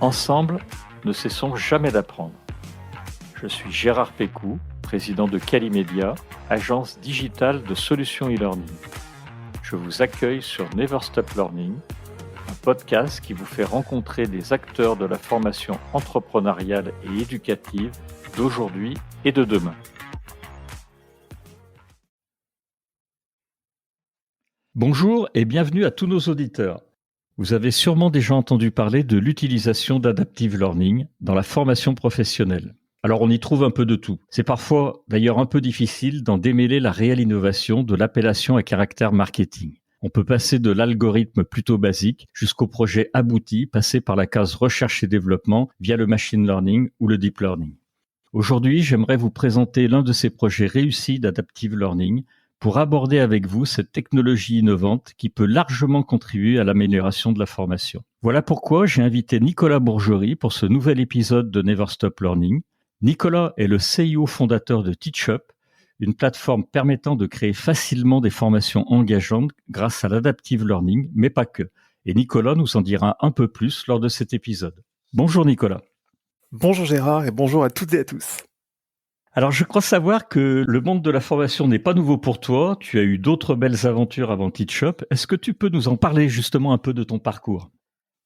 Ensemble, ne cessons jamais d'apprendre. Je suis Gérard Pécou, président de Calimedia, agence digitale de solutions e-learning. Je vous accueille sur Never Stop Learning, un podcast qui vous fait rencontrer des acteurs de la formation entrepreneuriale et éducative d'aujourd'hui et de demain. Bonjour et bienvenue à tous nos auditeurs. Vous avez sûrement déjà entendu parler de l'utilisation d'Adaptive Learning dans la formation professionnelle. Alors on y trouve un peu de tout. C'est parfois d'ailleurs un peu difficile d'en démêler la réelle innovation de l'appellation à caractère marketing. On peut passer de l'algorithme plutôt basique jusqu'au projet abouti passé par la case recherche et développement via le machine learning ou le deep learning. Aujourd'hui, j'aimerais vous présenter l'un de ces projets réussis d'Adaptive Learning pour aborder avec vous cette technologie innovante qui peut largement contribuer à l'amélioration de la formation. Voilà pourquoi j'ai invité Nicolas Bourgerie pour ce nouvel épisode de Never Stop Learning. Nicolas est le CIO fondateur de TeachUp, une plateforme permettant de créer facilement des formations engageantes grâce à l'Adaptive Learning, mais pas que. Et Nicolas nous en dira un peu plus lors de cet épisode. Bonjour Nicolas. Bonjour Gérard et bonjour à toutes et à tous. Alors, je crois savoir que le monde de la formation n'est pas nouveau pour toi. Tu as eu d'autres belles aventures avant TeachUp. Est-ce que tu peux nous en parler justement un peu de ton parcours ?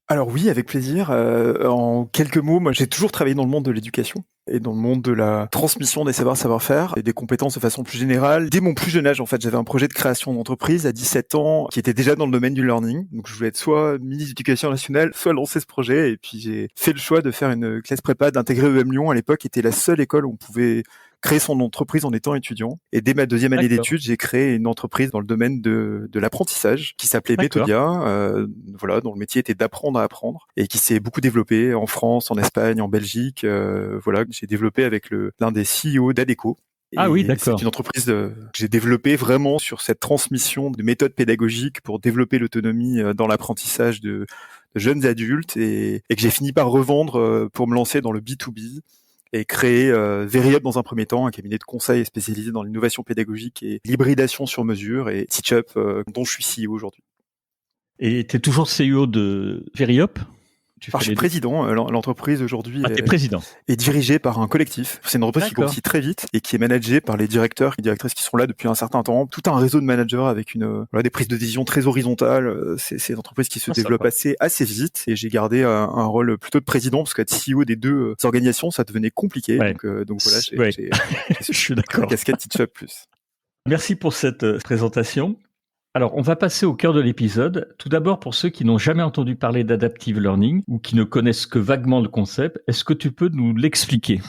Alors oui, avec plaisir. En quelques mots, moi j'ai toujours travaillé dans le monde de l'éducation et dans le monde de la transmission des savoirs, savoir-faire et des compétences de façon plus générale. Dès mon plus jeune âge, en fait, j'avais un projet de création d'entreprise à 17 ans qui était déjà dans le domaine du learning. Donc je voulais être soit ministre de l'Éducation nationale, soit lancer ce projet. Et puis j'ai fait le choix de faire une classe prépa, d'intégrer EM Lyon à l'époque, qui était la seule école où on pouvait créer son entreprise en étant étudiant. Et dès ma deuxième année d'études, j'ai créé une entreprise dans le domaine de l'apprentissage qui s'appelait Methodia, dont le métier était d'apprendre à apprendre et qui s'est beaucoup développé en France, en Espagne, en Belgique. J'ai développé avec l'un des CEO d'Adecco. C'est une entreprise que j'ai développée vraiment sur cette transmission de méthodes pédagogiques pour développer l'autonomie dans l'apprentissage de jeunes adultes et que j'ai fini par revendre pour me lancer dans le B2B. Et créer Veryup dans un premier temps, un cabinet de conseil spécialisé dans l'innovation pédagogique et l'hybridation sur mesure, et TeachUp, dont je suis CEO aujourd'hui. Et tu es toujours CEO de Veryup ? Alors, je suis président. L'entreprise aujourd'hui est dirigée par un collectif. C'est une entreprise qui grossit très vite et qui est managée par les directeurs et directrices qui sont là depuis un certain temps. Tout un réseau de managers avec des prises de décision très horizontales. C'est une entreprise qui se développe assez vite et j'ai gardé un rôle plutôt de président parce qu'être CEO des deux organisations, ça devenait compliqué. Ouais. Donc voilà, j'ai je suis d'accord. La casquette TeachUp plus. Merci pour cette présentation. Alors, on va passer au cœur de l'épisode. Tout d'abord, pour ceux qui n'ont jamais entendu parler d'Adaptive Learning ou qui ne connaissent que vaguement le concept, est-ce que tu peux nous l'expliquer ?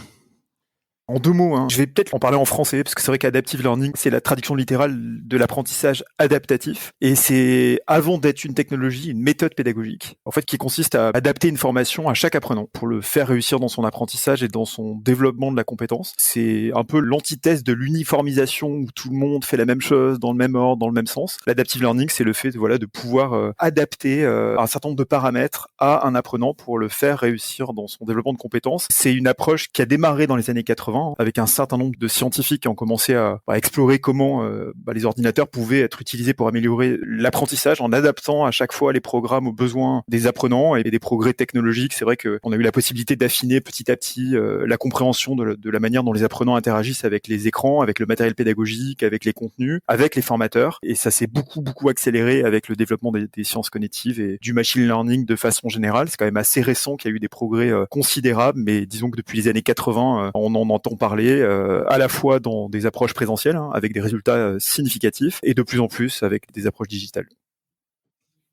En deux mots, je vais peut-être en parler en français, parce que c'est vrai qu'Adaptive Learning, c'est la traduction littérale de l'apprentissage adaptatif. Et c'est, avant d'être une technologie, une méthode pédagogique, en fait, qui consiste à adapter une formation à chaque apprenant pour le faire réussir dans son apprentissage et dans son développement de la compétence. C'est un peu l'antithèse de l'uniformisation où tout le monde fait la même chose, dans le même ordre, dans le même sens. L'Adaptive Learning, c'est le fait de pouvoir adapter un certain nombre de paramètres à un apprenant pour le faire réussir dans son développement de compétences. C'est une approche qui a démarré dans les années 80, avec un certain nombre de scientifiques qui ont commencé à explorer comment les ordinateurs pouvaient être utilisés pour améliorer l'apprentissage en adaptant à chaque fois les programmes aux besoins des apprenants et des progrès technologiques. C'est vrai qu'on a eu la possibilité d'affiner petit à petit la compréhension de la manière dont les apprenants interagissent avec les écrans, avec le matériel pédagogique, avec les contenus, avec les formateurs. Et ça s'est beaucoup accéléré avec le développement des sciences cognitives et du machine learning de façon générale. C'est quand même assez récent qu'il y a eu des progrès considérables, mais disons que depuis les années 80, on en entend parler à la fois dans des approches présentielles avec des résultats significatifs et de plus en plus avec des approches digitales.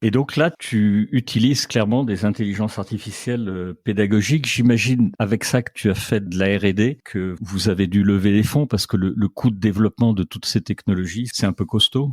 Et donc là, tu utilises clairement des intelligences artificielles pédagogiques. J'imagine avec ça que tu as fait de la R&D, que vous avez dû lever les fonds parce que le coût de développement de toutes ces technologies, c'est un peu costaud.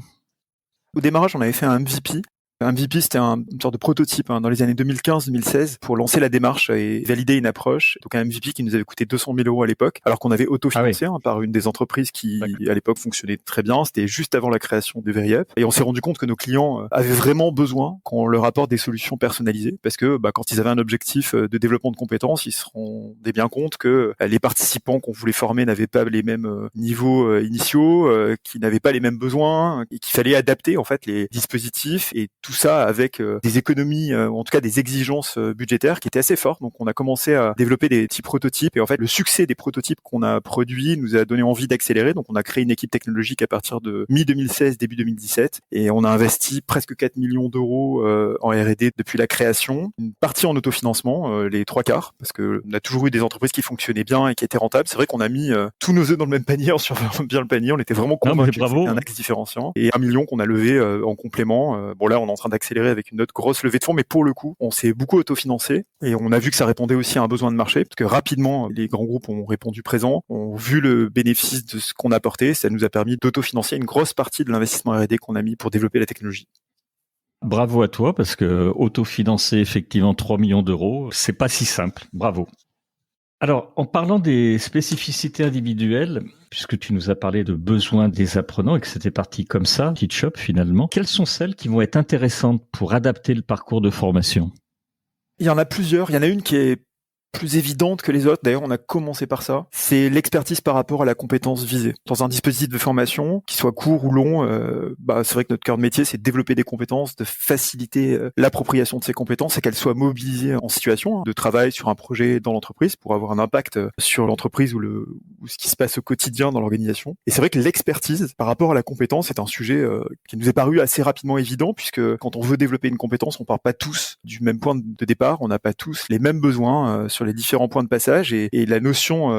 Au démarrage, on avait fait un MVP. Un MVP, c'était une sorte de prototype dans les années 2015-2016 pour lancer la démarche et valider une approche. Donc un MVP qui nous avait coûté 200 000 € à l'époque, alors qu'on avait autofinancé par une des entreprises qui, à l'époque, fonctionnait très bien. C'était juste avant la création de Veryup. Et on s'est rendu compte que nos clients avaient vraiment besoin qu'on leur apporte des solutions personnalisées parce que quand ils avaient un objectif de développement de compétences, ils se rendaient bien compte que les participants qu'on voulait former n'avaient pas les mêmes niveaux initiaux, qu'ils n'avaient pas les mêmes besoins et qu'il fallait adapter en fait les dispositifs et tout tout ça avec des économies, ou en tout cas des exigences budgétaires qui étaient assez fortes. Donc on a commencé à développer des petits prototypes et en fait le succès des prototypes qu'on a produits nous a donné envie d'accélérer. Donc on a créé une équipe technologique à partir de mi-2016, début 2017 et on a investi presque 4 millions d'euros en R&D depuis la création. Une partie en autofinancement, les 3/4, parce que on a toujours eu des entreprises qui fonctionnaient bien et qui étaient rentables. C'est vrai qu'on a mis tous nos œufs dans le même panier en surveillant bien le panier. On était vraiment convaincus que c'était un axe différenciant. Et 1 million qu'on a levé en complément. Bon là, on est en train d'accélérer avec une autre grosse levée de fonds, mais pour le coup, on s'est beaucoup autofinancé et on a vu que ça répondait aussi à un besoin de marché, parce que rapidement, les grands groupes ont répondu présent, ont vu le bénéfice de ce qu'on apportait. Ça nous a permis d'autofinancer une grosse partie de l'investissement R&D qu'on a mis pour développer la technologie. Bravo à toi, parce que autofinancer effectivement 3 millions d'euros, c'est pas si simple. Bravo. Alors, en parlant des spécificités individuelles, puisque tu nous as parlé de besoins des apprenants et que c'était parti comme ça, TeachUp finalement, quelles sont celles qui vont être intéressantes pour adapter le parcours de formation? Il y en a plusieurs. Il y en a une qui est plus évidente que les autres. D'ailleurs, on a commencé par ça. C'est l'expertise par rapport à la compétence visée. Dans un dispositif de formation, qu'il soit court ou long, c'est vrai que notre cœur de métier, c'est de développer des compétences, de faciliter l'appropriation de ces compétences et qu'elles soient mobilisées en situation de travail sur un projet dans l'entreprise pour avoir un impact sur l'entreprise ou ce qui se passe au quotidien dans l'organisation. Et c'est vrai que l'expertise par rapport à la compétence est un sujet qui nous est paru assez rapidement évident, puisque quand on veut développer une compétence, on part pas tous du même point de départ, on n'a pas tous les mêmes besoins sur les différents points de passage et la notion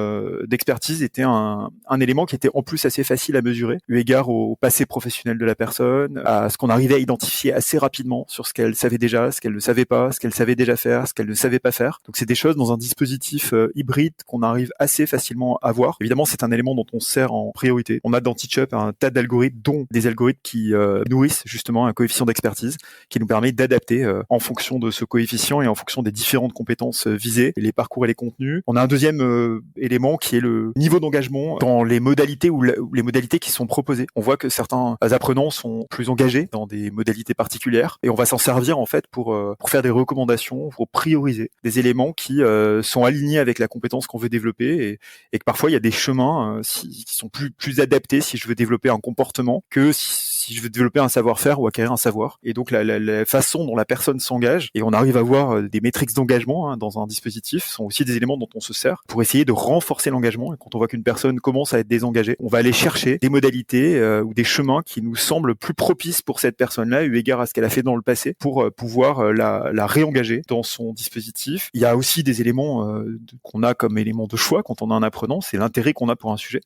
d'expertise était un élément qui était en plus assez facile à mesurer, eu égard au passé professionnel de la personne, à ce qu'on arrivait à identifier assez rapidement sur ce qu'elle savait déjà, ce qu'elle ne savait pas, ce qu'elle savait déjà faire, ce qu'elle ne savait pas faire. Donc c'est des choses dans un dispositif hybride qu'on arrive assez facilement à voir. Évidemment, c'est un élément dont on se sert en priorité. On a dans TeachUp un tas d'algorithmes, dont des algorithmes qui nourrissent justement un coefficient d'expertise qui nous permet d'adapter en fonction de ce coefficient et en fonction des différentes compétences visées, les parcours et les contenus. On a un deuxième élément qui est le niveau d'engagement dans les modalités ou les modalités qui sont proposées. On voit que certains apprenants sont plus engagés dans des modalités particulières et on va s'en servir en fait pour faire des recommandations, pour prioriser des éléments qui sont alignés avec la compétence qu'on veut développer et que parfois il y a des chemins qui sont plus adaptés si je veux développer un comportement que si je veux développer un savoir-faire ou acquérir un savoir. Et donc la façon dont la personne s'engage, et on arrive à voir des métriques d'engagement dans un dispositif, sont aussi des éléments dont on se sert pour essayer de renforcer l'engagement. Et quand on voit qu'une personne commence à être désengagée, on va aller chercher des modalités ou des chemins qui nous semblent plus propices pour cette personne-là, eu égard à ce qu'elle a fait dans le passé, pour pouvoir la réengager dans son dispositif. Il y a aussi des éléments qu'on a comme éléments de choix quand on a un apprenant, c'est l'intérêt qu'on a pour un sujet.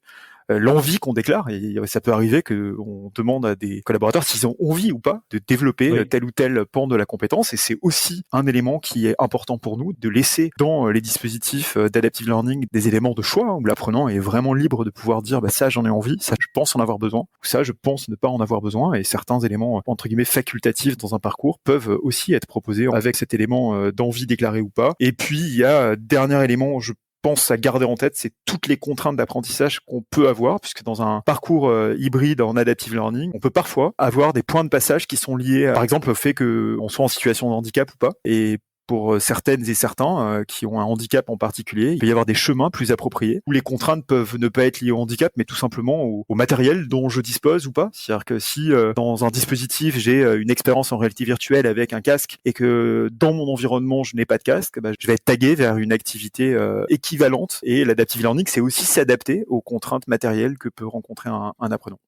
L'envie qu'on déclare, et ça peut arriver qu'on demande à des collaborateurs s'ils ont envie ou pas de développer tel ou tel pan de la compétence, et c'est aussi un élément qui est important pour nous, de laisser dans les dispositifs d'adaptive learning des éléments de choix, où l'apprenant est vraiment libre de pouvoir dire ça j'en ai envie, ça je pense en avoir besoin, ou ça je pense ne pas en avoir besoin, et certains éléments entre guillemets facultatifs dans un parcours peuvent aussi être proposés avec cet élément d'envie déclarée ou pas. Et puis il y a dernier élément, je pense à garder en tête, c'est toutes les contraintes d'apprentissage qu'on peut avoir, puisque dans un parcours hybride en adaptive learning, on peut parfois avoir des points de passage qui sont liés, par exemple, au fait qu'on soit en situation de handicap ou pas. Et pour certaines et certains qui ont un handicap en particulier, il peut y avoir des chemins plus appropriés où les contraintes peuvent ne pas être liées au handicap, mais tout simplement au matériel dont je dispose ou pas. C'est-à-dire que si dans un dispositif j'ai une expérience en réalité virtuelle avec un casque et que dans mon environnement je n'ai pas de casque, je vais être tagué vers une activité équivalente. Et l'adaptive learning, c'est aussi s'adapter aux contraintes matérielles que peut rencontrer un apprenant.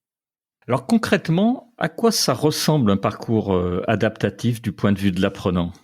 Alors concrètement, à quoi ça ressemble un parcours adaptatif du point de vue de l'apprenant ?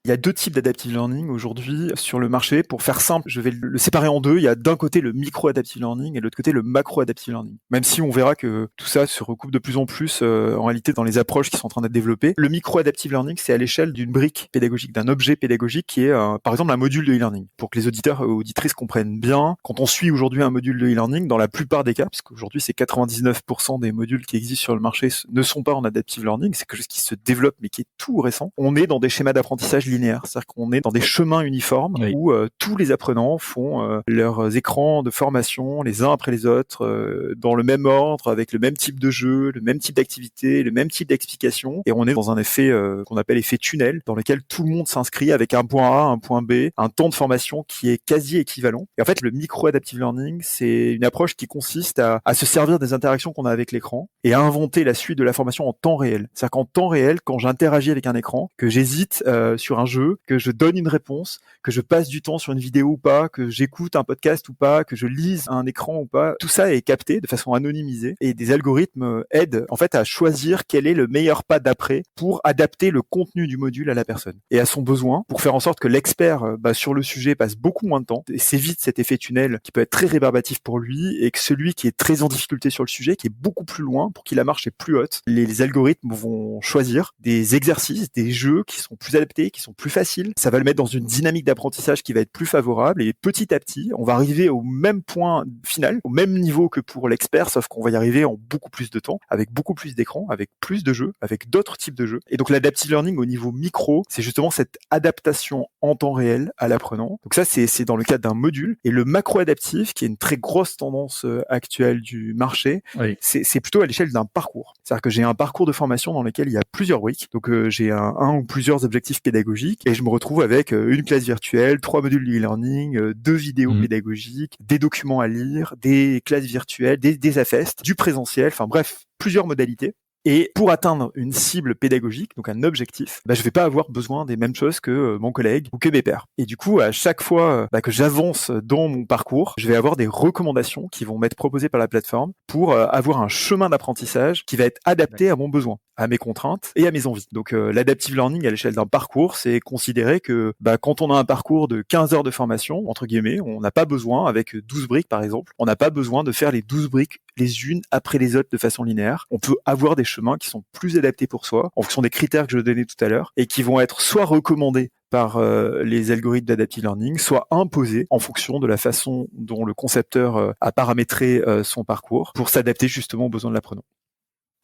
Il y a deux types d'adaptive learning aujourd'hui sur le marché. Pour faire simple, je vais le séparer en deux. Il y a d'un côté le micro-adaptive learning et de l'autre côté le macro-adaptive learning. Même si on verra que tout ça se recoupe de plus en plus en réalité dans les approches qui sont en train d'être développées. Le micro-adaptive learning, c'est à l'échelle d'une brique pédagogique, d'un objet pédagogique qui est par exemple un module de e-learning. Pour que les auditeurs et auditrices comprennent bien, quand on suit aujourd'hui un module de e-learning, dans la plupart des cas, parce qu'aujourd'hui c'est 99% des modules qui existent sur le marché ne sont pas en adaptive learning, c'est quelque chose qui se développe mais qui est tout récent. On est dans des schémas d'apprentissage linéaire, c'est-à-dire qu'on est dans des chemins uniformes où tous les apprenants font leurs écrans de formation les uns après les autres, dans le même ordre, avec le même type de jeu, le même type d'activité, le même type d'explication, et on est dans un effet qu'on appelle effet tunnel, dans lequel tout le monde s'inscrit avec un point A, un point B, un temps de formation qui est quasi équivalent. Et en fait, le micro-adaptive learning, c'est une approche qui consiste à se servir des interactions qu'on a avec l'écran et à inventer la suite de la formation en temps réel. C'est-à-dire qu'en temps réel, quand j'interagis avec un écran, que j'hésite sur un jeu, que je donne une réponse, que je passe du temps sur une vidéo ou pas, que j'écoute un podcast ou pas, que je lise un écran ou pas, tout ça est capté de façon anonymisée et des algorithmes aident en fait à choisir quel est le meilleur pas d'après pour adapter le contenu du module à la personne et à son besoin, pour faire en sorte que l'expert sur le sujet passe beaucoup moins de temps et s'évite cet effet tunnel qui peut être très rébarbatif pour lui, et que celui qui est très en difficulté sur le sujet, qui est beaucoup plus loin, pour qui la marche est plus haute, les algorithmes vont choisir des exercices, des jeux qui sont plus adaptés, qui sont plus faciles. Ça va le mettre dans une dynamique d'apprentissage qui va être plus favorable, et petit à petit, on va arriver au même point final, au même niveau que pour l'expert, sauf qu'on va y arriver en beaucoup plus de temps, avec beaucoup plus d'écrans, avec plus de jeux, avec d'autres types de jeux. Et donc l'adaptive learning au niveau micro, c'est justement cette adaptation en temps réel à l'apprenant. Donc ça, c'est dans le cadre d'un module. Et le macro-adaptif, qui est une très grosse tendance actuelle du marché, c'est plutôt à l'échelle d'un parcours. C'est-à-dire que j'ai un parcours de formation dans lequel il y a plusieurs briques. Donc j'ai un ou plusieurs objectifs pédagogiques, et je me retrouve avec une classe virtuelle, 3 modules de e-learning, 2 vidéos pédagogiques, des documents à lire, des classes virtuelles, des AFEST, du présentiel, enfin bref, plusieurs modalités. Et pour atteindre une cible pédagogique, donc un objectif, je vais pas avoir besoin des mêmes choses que mon collègue ou que mes pairs. Et du coup, à chaque fois que j'avance dans mon parcours, je vais avoir des recommandations qui vont m'être proposées par la plateforme pour avoir un chemin d'apprentissage qui va être adapté à mon besoin, à mes contraintes et à mes envies. Donc l'adaptive learning à l'échelle d'un parcours, c'est considérer que quand on a un parcours de 15 heures de formation, entre guillemets, on n'a pas besoin, avec 12 briques par exemple, on n'a pas besoin de faire les 12 briques les unes après les autres de façon linéaire. On peut avoir des chemins qui sont plus adaptés pour soi, en fonction des critères que je donnais tout à l'heure, et qui vont être soit recommandés par les algorithmes d'adaptive learning, soit imposés en fonction de la façon dont le concepteur a paramétré son parcours pour s'adapter justement aux besoins de l'apprenant.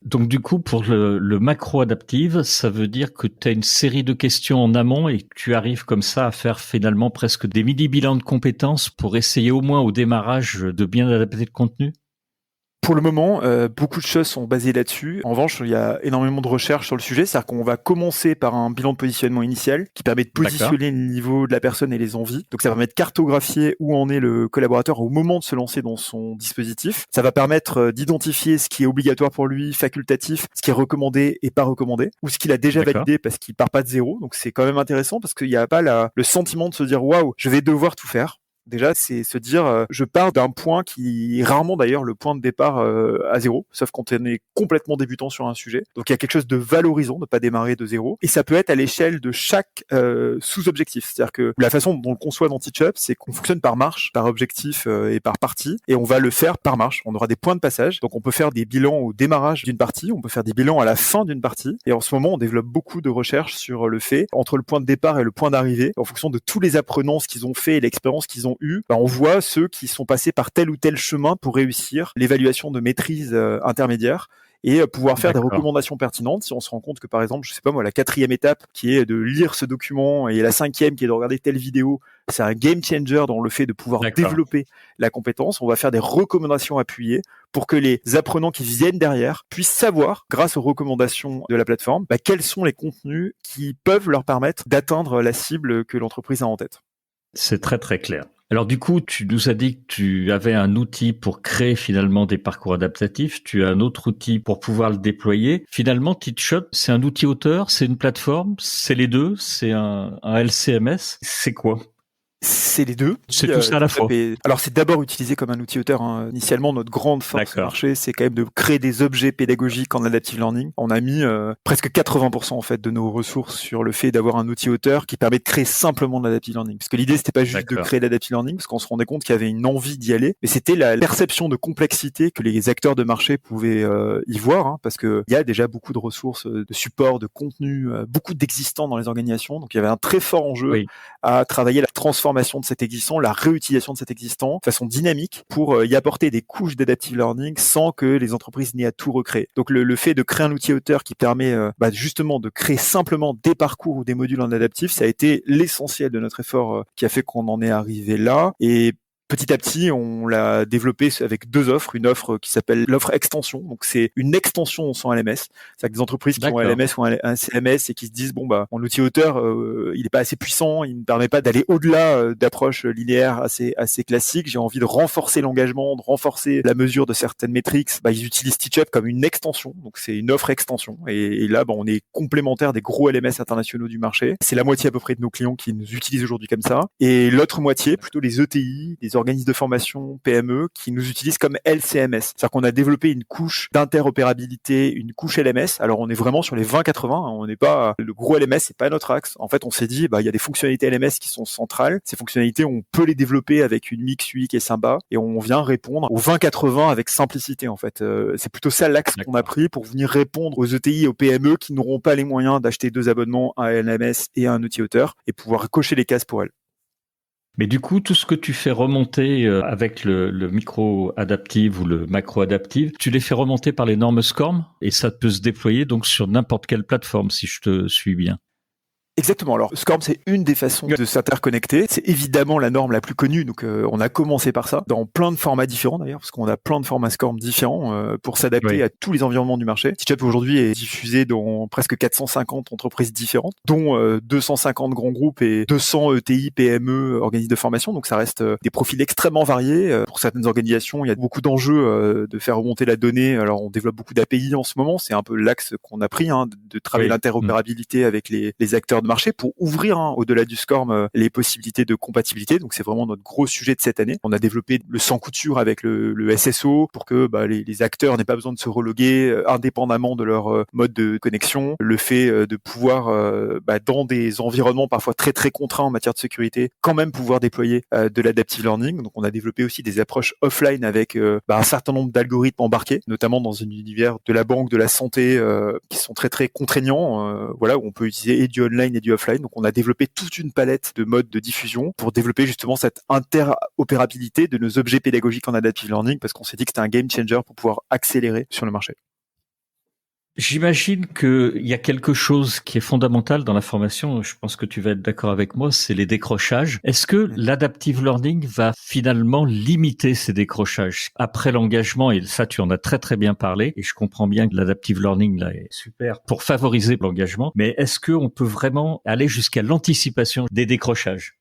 Donc du coup, pour le macro-adaptive, ça veut dire que tu as une série de questions en amont et que tu arrives comme ça à faire finalement presque des mini-bilans de compétences pour essayer au moins au démarrage de bien adapter le contenu? Pour le moment, beaucoup de choses sont basées là-dessus. En revanche, il y a énormément de recherches sur le sujet. C'est-à-dire qu'on va commencer par un bilan de positionnement initial qui permet de positionner le niveau de la personne et les envies. Donc ça va permettre de cartographier où en est le collaborateur au moment de se lancer dans son dispositif. Ça va permettre d'identifier ce qui est obligatoire pour lui, facultatif, ce qui est recommandé et pas recommandé, ou ce qu'il a déjà validé parce qu'il part pas de zéro. Donc c'est quand même intéressant parce qu'il n'y a pas le sentiment de se dire « Waouh, je vais devoir tout faire ». Déjà, c'est se dire, je pars d'un point qui est rarement d'ailleurs le point de départ à zéro, sauf quand on est complètement débutant sur un sujet. Donc il y a quelque chose de valorisant de ne pas démarrer de zéro. Et ça peut être à l'échelle de chaque sous-objectif. C'est-à-dire que la façon dont on le conçoit dans TeachUp, c'est qu'on fonctionne par marche, par objectif et par partie. Et on va le faire par marche. On aura des points de passage. Donc on peut faire des bilans au démarrage d'une partie, on peut faire des bilans à la fin d'une partie. Et en ce moment, on développe beaucoup de recherches sur le fait, entre le point de départ et le point d'arrivée, en fonction de tous les apprenants, ce qu'ils ont fait et l'expérience qu'ils ont eu, on voit ceux qui sont passés par tel ou tel chemin pour réussir l'évaluation de maîtrise intermédiaire et pouvoir faire des recommandations pertinentes. Si on se rend compte que, par exemple, je sais pas moi, la 4e étape qui est de lire ce document et la 5e qui est de regarder telle vidéo, c'est un game changer dans le fait de pouvoir développer la compétence. On va faire des recommandations appuyées pour que les apprenants qui viennent derrière puissent savoir, grâce aux recommandations de la plateforme, quels sont les contenus qui peuvent leur permettre d'atteindre la cible que l'entreprise a en tête. C'est très très clair. Alors du coup, tu nous as dit que tu avais un outil pour créer finalement des parcours adaptatifs, tu as un autre outil pour pouvoir le déployer. Finalement, TeachUp, c'est un outil auteur, c'est une plateforme, c'est les deux, c'est un LCMS, c'est quoi ? C'est les deux. C'est tout ça à la fois. Alors c'est d'abord utilisé comme un outil auteur. Initialement, notre grande force marché, c'est quand même de créer des objets pédagogiques en adaptive learning. On a mis presque 80% en fait de nos ressources sur le fait d'avoir un outil auteur qui permet de créer simplement de l'adaptive learning. Parce que l'idée, c'était pas juste de créer l'adaptive learning, parce qu'on se rendait compte qu'il y avait une envie d'y aller, mais c'était la perception de complexité que les acteurs de marché pouvaient y voir, parce que il y a déjà beaucoup de ressources, de support, de contenu, beaucoup d'existants dans les organisations. Donc il y avait un très fort enjeu à travailler la transformation transformation de cet existant, la réutilisation de cet existant de façon dynamique pour y apporter des couches d'adaptive learning sans que les entreprises n'aient à tout recréer. Donc le fait de créer un outil auteur qui permet justement de créer simplement des parcours ou des modules en adaptif, ça a été l'essentiel de notre effort qui a fait qu'on en est arrivé là. Et petit à petit, on l'a développé avec 2 offres. Une offre qui s'appelle l'offre extension. Donc, c'est une extension sans LMS. C'est-à-dire des entreprises qui ont un LMS ou un CMS et qui se disent, mon outil auteur, il n'est pas assez puissant, il ne permet pas d'aller au-delà d'approches linéaires assez classiques. J'ai envie de renforcer l'engagement, de renforcer la mesure de certaines métriques. Ils utilisent Teachup comme une extension. Donc, c'est une offre extension. Et là, on est complémentaire des gros LMS internationaux du marché. C'est la moitié à peu près de nos clients qui nous utilisent aujourd'hui comme ça. Et l'autre moitié, plutôt les ETI, les organismes de formation PME qui nous utilisent comme LCMS. C'est-à-dire qu'on a développé une couche d'interopérabilité, une couche LMS. Alors on est vraiment sur les 20-80, on n'est pas le gros LMS, c'est pas notre axe. En fait, on s'est dit il y a des fonctionnalités LMS qui sont centrales. Ces fonctionnalités, on peut les développer avec une mix UI qui est sympa et on vient répondre aux 20-80 avec simplicité en fait. C'est plutôt ça l'axe qu'on a pris pour venir répondre aux ETI et aux PME qui n'auront pas les moyens d'acheter 2 abonnements, un LMS et un outil auteur et pouvoir cocher les cases pour elles. Mais du coup, tout ce que tu fais remonter avec le micro-adaptive ou le macro-adaptive, tu les fais remonter par les normes SCORM et ça peut se déployer donc sur n'importe quelle plateforme, si je te suis bien. Exactement. Alors, SCORM, c'est une des façons de s'interconnecter. C'est évidemment la norme la plus connue. Donc, on a commencé par ça, dans plein de formats différents d'ailleurs, parce qu'on a plein de formats SCORM différents pour s'adapter à tous les environnements du marché. Teachup aujourd'hui est diffusé dans presque 450 entreprises différentes, dont 250 grands groupes et 200 ETI, PME, organismes de formation. Donc, ça reste des profils extrêmement variés. Pour certaines organisations, il y a beaucoup d'enjeux de faire remonter la donnée. Alors, on développe beaucoup d'API en ce moment. C'est un peu l'axe qu'on a pris, de travailler l'interopérabilité avec les acteurs de marché pour ouvrir au-delà du SCORM les possibilités de compatibilité. Donc c'est vraiment notre gros sujet de cette année. On a développé le sans couture avec le SSO pour que les acteurs n'aient pas besoin de se reloguer indépendamment de leur mode de connexion. Le fait de pouvoir dans des environnements parfois très très contraints en matière de sécurité, quand même pouvoir déployer de l'adaptive learning. Donc on a développé aussi des approches offline avec un certain nombre d'algorithmes embarqués, notamment dans un univers de la banque, de la santé qui sont très très contraignants. Où on peut utiliser et du online et du offline. Donc on a développé toute une palette de modes de diffusion pour développer justement cette interopérabilité de nos objets pédagogiques en adaptive learning parce qu'on s'est dit que c'était un game changer pour pouvoir accélérer sur le marché. J'imagine qu'il y a quelque chose qui est fondamental dans la formation, je pense que tu vas être d'accord avec moi, c'est les décrochages. Est-ce que l'adaptive learning va finalement limiter ces décrochages après l'engagement? Et ça, tu en as très très bien parlé, et je comprends bien que l'adaptive learning là est super pour favoriser l'engagement, mais est-ce qu'on peut vraiment aller jusqu'à l'anticipation des décrochages?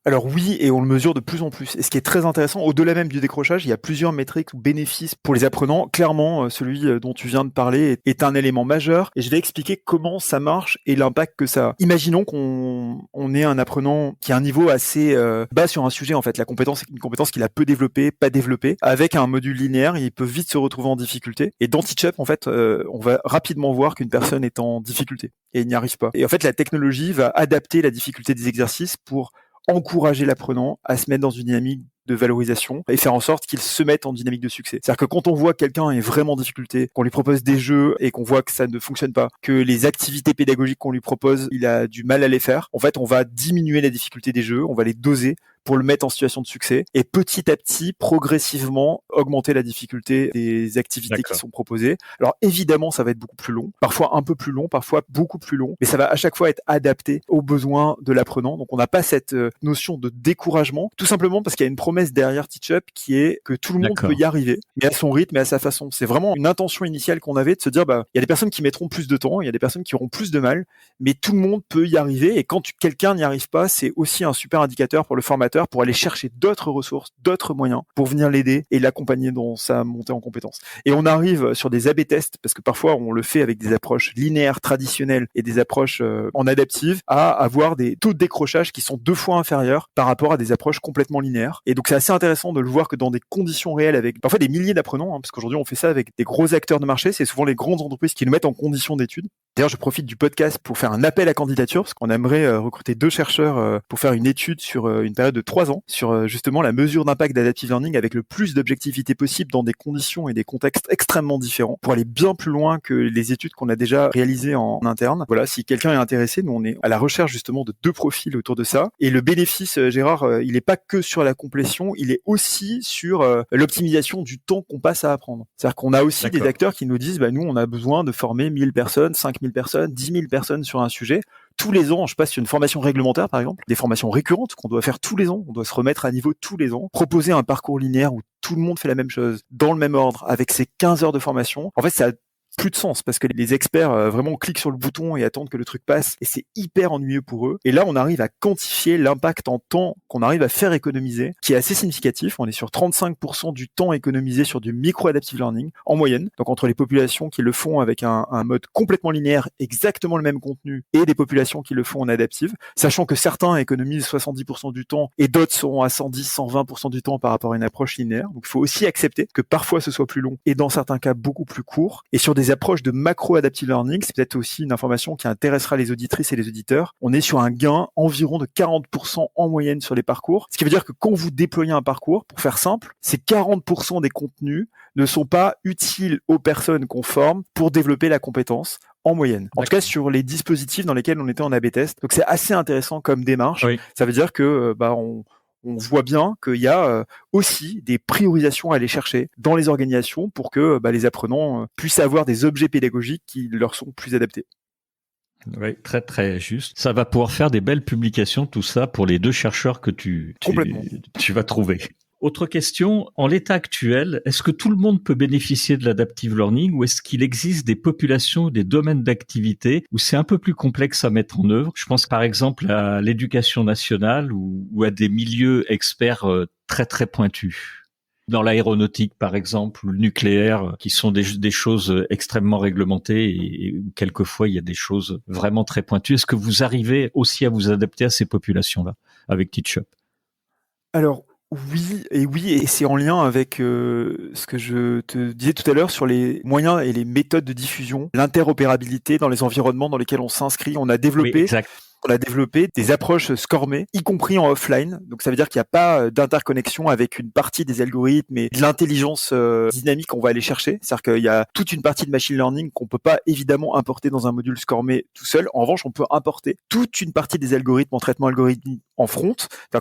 Alors oui, et on le mesure de plus en plus. Et ce qui est très intéressant, au-delà même du décrochage, il y a plusieurs métriques ou bénéfices pour les apprenants. Clairement, celui dont tu viens de parler est un élément majeur. Et je vais expliquer comment ça marche et l'impact que ça a. Imaginons qu'on ait un apprenant qui a un niveau assez bas sur un sujet. En fait, la compétence est une compétence qu'il a peu développée, pas développée. Avec un module linéaire, il peut vite se retrouver en difficulté. Et dans Teachup, en fait, on va rapidement voir qu'une personne est en difficulté et il n'y arrive pas. Et en fait, la technologie va adapter la difficulté des exercices pour encourager l'apprenant à se mettre dans une dynamique de valorisation et faire en sorte qu'il se mette en dynamique de succès. C'est-à-dire que quand on voit que quelqu'un est vraiment en difficulté, qu'on lui propose des jeux et qu'on voit que ça ne fonctionne pas, que les activités pédagogiques qu'on lui propose, il a du mal à les faire, en fait, on va diminuer la difficulté des jeux, on va les doser pour le mettre en situation de succès et petit à petit, progressivement, augmenter la difficulté des activités qui sont proposées. Alors évidemment, ça va être beaucoup plus long, parfois un peu plus long, parfois beaucoup plus long, mais ça va à chaque fois être adapté aux besoins de l'apprenant. Donc on n'a pas cette notion de découragement, tout simplement parce qu'il y a une promesse derrière Teachup qui est que tout le monde peut y arriver, mais à son rythme et à sa façon. C'est vraiment une intention initiale qu'on avait de se dire, il y a des personnes qui mettront plus de temps, il y a des personnes qui auront plus de mal, mais tout le monde peut y arriver. Et quand quelqu'un n'y arrive pas, c'est aussi un super indicateur pour le formateur pour aller chercher d'autres ressources, d'autres moyens pour venir l'aider et l'accompagner dans sa montée en compétences. Et on arrive sur des A/B tests, parce que parfois on le fait avec des approches linéaires traditionnelles et des approches en adaptive, à avoir des taux de décrochage qui sont 2 fois inférieurs par rapport à des approches complètement linéaires. Et donc Donc c'est assez intéressant de le voir que dans des conditions réelles avec parfois des milliers d'apprenants, parce qu'aujourd'hui on fait ça avec des gros acteurs de marché, c'est souvent les grandes entreprises qui nous mettent en condition d'études. D'ailleurs, je profite du podcast pour faire un appel à candidature, parce qu'on aimerait recruter 2 chercheurs pour faire une étude sur une période de 3 ans, sur justement la mesure d'impact d'adaptive learning avec le plus d'objectivité possible dans des conditions et des contextes extrêmement différents, pour aller bien plus loin que les études qu'on a déjà réalisées en interne. Voilà, si quelqu'un est intéressé, nous on est à la recherche justement de 2 profils autour de ça. Et le bénéfice, Gérard, il n'est pas que sur la complétion, il est aussi sur l'optimisation du temps qu'on passe à apprendre. C'est-à-dire qu'on a aussi des acteurs qui nous disent, nous on a besoin de former 1000 personnes, 5000 personnes, 10 000 personnes sur un sujet. Tous les ans, je passe sur une formation réglementaire, par exemple, des formations récurrentes qu'on doit faire tous les ans. On doit se remettre à niveau tous les ans. Proposer un parcours linéaire où tout le monde fait la même chose, dans le même ordre, avec ses 15 heures de formation. En fait, ça a plus de sens parce que les experts vraiment cliquent sur le bouton et attendent que le truc passe et c'est hyper ennuyeux pour eux. Et là, on arrive à quantifier l'impact en temps qu'on arrive à faire économiser, qui est assez significatif. On est sur 35% du temps économisé sur du micro-adaptive learning en moyenne. Donc entre les populations qui le font avec un mode complètement linéaire, exactement le même contenu, et des populations qui le font en adaptive, sachant que certains économisent 70% du temps et d'autres sont à 110, 120% du temps par rapport à une approche linéaire. Donc il faut aussi accepter que parfois ce soit plus long et dans certains cas beaucoup plus court. Et sur des approches de macro-adaptive learning, c'est peut-être aussi une information qui intéressera les auditrices et les auditeurs. On est sur un gain environ de 40% en moyenne sur les parcours. Ce qui veut dire que quand vous déployez un parcours, pour faire simple, ces 40% des contenus ne sont pas utiles aux personnes qu'on forme pour développer la compétence en moyenne. En tout cas, sur les dispositifs dans lesquels on était en A/B test. Donc c'est assez intéressant comme démarche. Oui. Ça veut dire que on voit bien qu'il y a aussi des priorisations à aller chercher dans les organisations pour que les apprenants puissent avoir des objets pédagogiques qui leur sont plus adaptés. Oui, très très juste. Ça va pouvoir faire des belles publications, tout ça, pour les 2 chercheurs que tu vas trouver. Autre question, en l'état actuel, est-ce que tout le monde peut bénéficier de l'adaptive learning ou est-ce qu'il existe des populations, des domaines d'activité où c'est un peu plus complexe à mettre en œuvre? Je pense par exemple à l'éducation nationale ou à des milieux experts très très pointus. Dans l'aéronautique, par exemple, ou le nucléaire, qui sont des choses extrêmement réglementées et quelquefois il y a des choses vraiment très pointues. Est-ce que vous arrivez aussi à vous adapter à ces populations-là avec TeachUp? Alors, oui, et c'est en lien avec ce que je te disais tout à l'heure sur les moyens et les méthodes de diffusion, l'interopérabilité dans les environnements dans lesquels on s'inscrit. On a développé des approches scormées, y compris en offline. Donc ça veut dire qu'il n'y a pas d'interconnexion avec une partie des algorithmes et de l'intelligence dynamique qu'on va aller chercher. C'est-à-dire qu'il y a toute une partie de machine learning qu'on peut pas évidemment importer dans un module scormé tout seul. En revanche, on peut importer toute une partie des algorithmes en traitement algorithmique en front.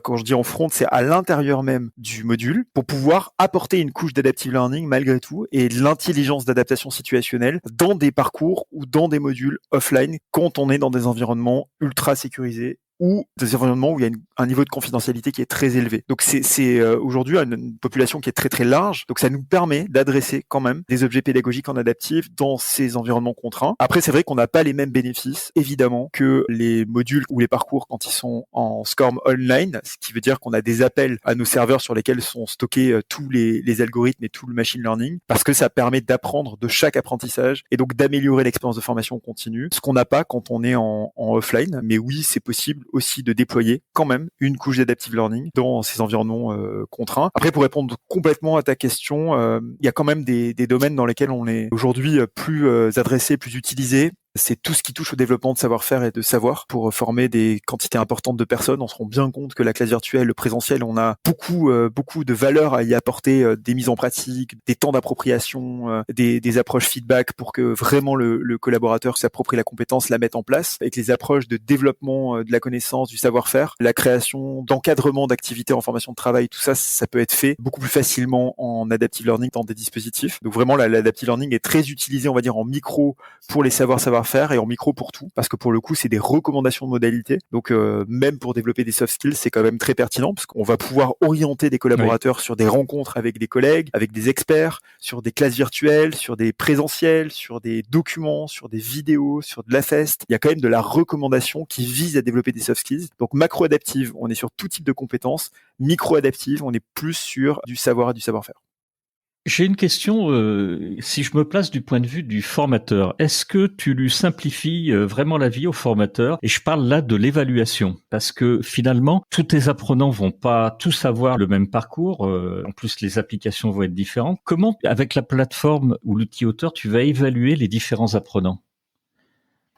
Quand je dis en front, c'est à l'intérieur même du module pour pouvoir apporter une couche d'adaptive learning malgré tout et de l'intelligence d'adaptation situationnelle dans des parcours ou dans des modules offline quand on est dans des environnements ultra sécurisés ou des environnements où il y a un niveau de confidentialité qui est très élevé. Donc c'est aujourd'hui une population qui est très très large. Donc ça nous permet d'adresser quand même des objets pédagogiques en adaptif dans ces environnements contraints. Après c'est vrai qu'on n'a pas les mêmes bénéfices évidemment que les modules ou les parcours quand ils sont en SCORM online, ce qui veut dire qu'on a des appels à nos serveurs sur lesquels sont stockés tous les algorithmes et tout le machine learning parce que ça permet d'apprendre de chaque apprentissage et donc d'améliorer l'expérience de formation continue, ce qu'on n'a pas quand on est en offline. Mais oui, c'est possible aussi de déployer quand même une couche d'adaptive learning dans ces environnements contraints. Après, pour répondre complètement à ta question, il y a quand même des domaines dans lesquels on est aujourd'hui plus adressé, plus utilisé. C'est tout ce qui touche au développement de savoir-faire et de savoir pour former des quantités importantes de personnes. On se rend bien compte que la classe virtuelle, le présentiel, on a beaucoup de valeur à y apporter, des mises en pratique, des temps d'appropriation, des approches feedback pour que vraiment le collaborateur s'approprie la compétence, la mette en place, avec les approches de développement de la connaissance, du savoir-faire, la création d'encadrement d'activités en formation de travail, tout ça, ça peut être fait beaucoup plus facilement en adaptive learning dans des dispositifs. Donc vraiment, l'adaptive learning est très utilisé, on va dire, en micro pour les savoir-faire et en micro pour tout, parce que pour le coup c'est des recommandations de modalités, donc même pour développer des soft skills c'est quand même très pertinent parce qu'on va pouvoir orienter des collaborateurs sur des rencontres avec des collègues, avec des experts, sur des classes virtuelles, sur des présentiels, sur des documents, sur des vidéos, sur de la fest. Il y a quand même de la recommandation qui vise à développer des soft skills. Donc macro-adaptive, on est sur tout type de compétences. Micro-adaptive, on est plus sur du savoir et du savoir-faire. J'ai une question, si je me place du point de vue du formateur, est-ce que tu lui simplifies vraiment la vie au formateur? Et je parle là de l'évaluation, parce que finalement, tous tes apprenants vont pas tous avoir le même parcours, en plus les applications vont être différentes. Comment, avec la plateforme ou l'outil auteur, tu vas évaluer les différents apprenants?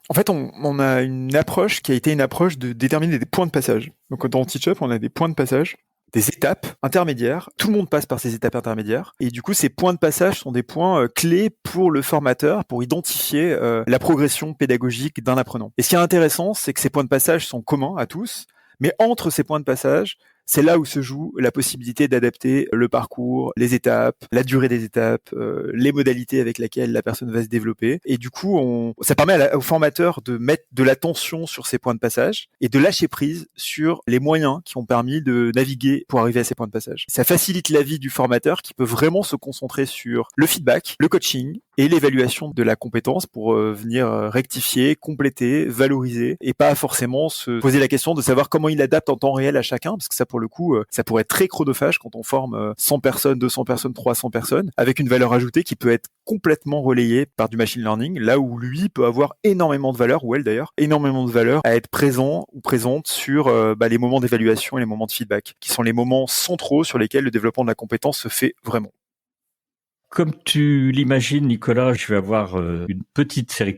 En fait, on a une approche qui a été une approche de déterminer des points de passage. Donc dans Teachup, on a des points de passage, des étapes intermédiaires. Tout le monde passe par ces étapes intermédiaires. Et du coup, ces points de passage sont des points clés pour le formateur, pour identifier la progression pédagogique d'un apprenant. Et ce qui est intéressant, c'est que ces points de passage sont communs à tous, mais entre ces points de passage, c'est là où se joue la possibilité d'adapter le parcours, les étapes, la durée des étapes, les modalités avec lesquelles la personne va se développer. Et du coup, ça permet au formateur de mettre de l'attention sur ces points de passage et de lâcher prise sur les moyens qui ont permis de naviguer pour arriver à ces points de passage. Ça facilite la vie du formateur qui peut vraiment se concentrer sur le feedback, le coaching et l'évaluation de la compétence pour venir rectifier, compléter, valoriser et pas forcément se poser la question de savoir comment il adapte en temps réel à chacun, parce que ça, pour le coup, ça pourrait être très chronophage quand on forme 100 personnes, 200 personnes, 300 personnes, avec une valeur ajoutée qui peut être complètement relayée par du machine learning, là où lui peut avoir énormément de valeur, ou elle d'ailleurs, énormément de valeur à être présent ou présente sur les moments d'évaluation et les moments de feedback, qui sont les moments centraux sur lesquels le développement de la compétence se fait vraiment. Comme tu l'imagines, Nicolas, je vais avoir une petite série,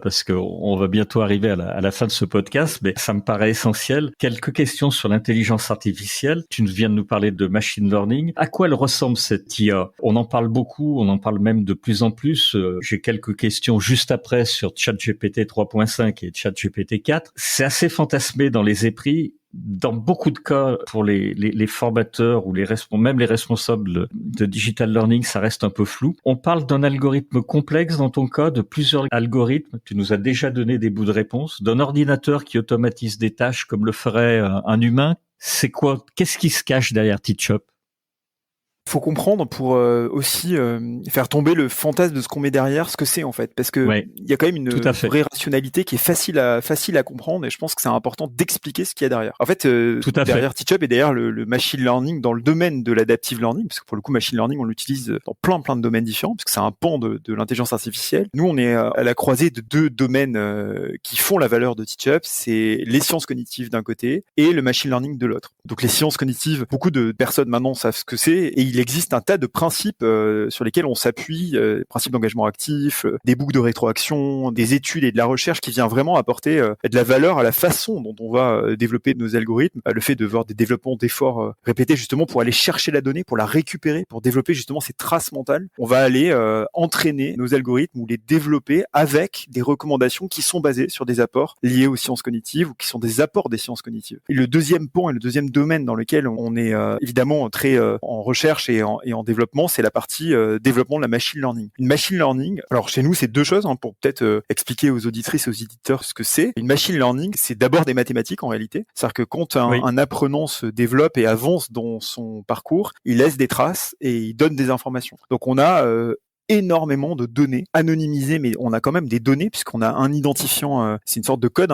parce qu'on va bientôt arriver à la fin de ce podcast, mais ça me paraît essentiel. Quelques questions sur l'intelligence artificielle. Tu viens de nous parler de machine learning. À quoi elle ressemble cette IA? On en parle beaucoup, on en parle même de plus en plus. J'ai quelques questions juste après sur ChatGPT 3.5 et ChatGPT 4. C'est assez fantasmé dans les épris. Dans beaucoup de cas, pour les formateurs ou même les responsables de digital learning, ça reste un peu flou. On parle d'un algorithme complexe dans ton cas, de plusieurs algorithmes. Tu nous as déjà donné des bouts de réponse. D'un ordinateur qui automatise des tâches comme le ferait un humain. C'est quoi? Qu'est-ce qui se cache derrière Teachup? Faut comprendre pour aussi faire tomber le fantasme de ce qu'on met derrière, ce que c'est en fait, parce que il y a quand même une vraie rationalité qui est facile à comprendre, et je pense que c'est important d'expliquer ce qu'il y a derrière. En fait, derrière Teachup et derrière le machine learning dans le domaine de l'adaptive learning, parce que pour le coup machine learning on l'utilise dans plein de domaines différents, parce que c'est un pan de l'intelligence artificielle. Nous on est à la croisée de deux domaines qui font la valeur de Teachup, c'est les sciences cognitives d'un côté et le machine learning de l'autre. Donc les sciences cognitives, beaucoup de personnes maintenant savent ce que c'est, et il existe un tas de principes sur lesquels on s'appuie, principes d'engagement actif, des boucles de rétroaction, des études et de la recherche qui vient vraiment apporter de la valeur à la façon dont on va développer nos algorithmes, le fait de voir des développements d'efforts répétés justement pour aller chercher la donnée, pour la récupérer, pour développer justement ces traces mentales. On va aller entraîner nos algorithmes ou les développer avec des recommandations qui sont basées sur des apports liés aux sciences cognitives ou qui sont des apports des sciences cognitives. Et le deuxième point et le deuxième domaine dans lequel on est évidemment très en recherche et en développement, c'est la partie développement de la machine learning. Une machine learning, alors chez nous, c'est deux choses, pour peut-être expliquer aux auditrices et aux éditeurs ce que c'est. Une machine learning, c'est d'abord des mathématiques en réalité. C'est-à-dire que quand un apprenant se développe et avance dans son parcours, il laisse des traces et il donne des informations. Donc on a énormément de données anonymisées, mais on a quand même des données puisqu'on a un identifiant, c'est une sorte de code,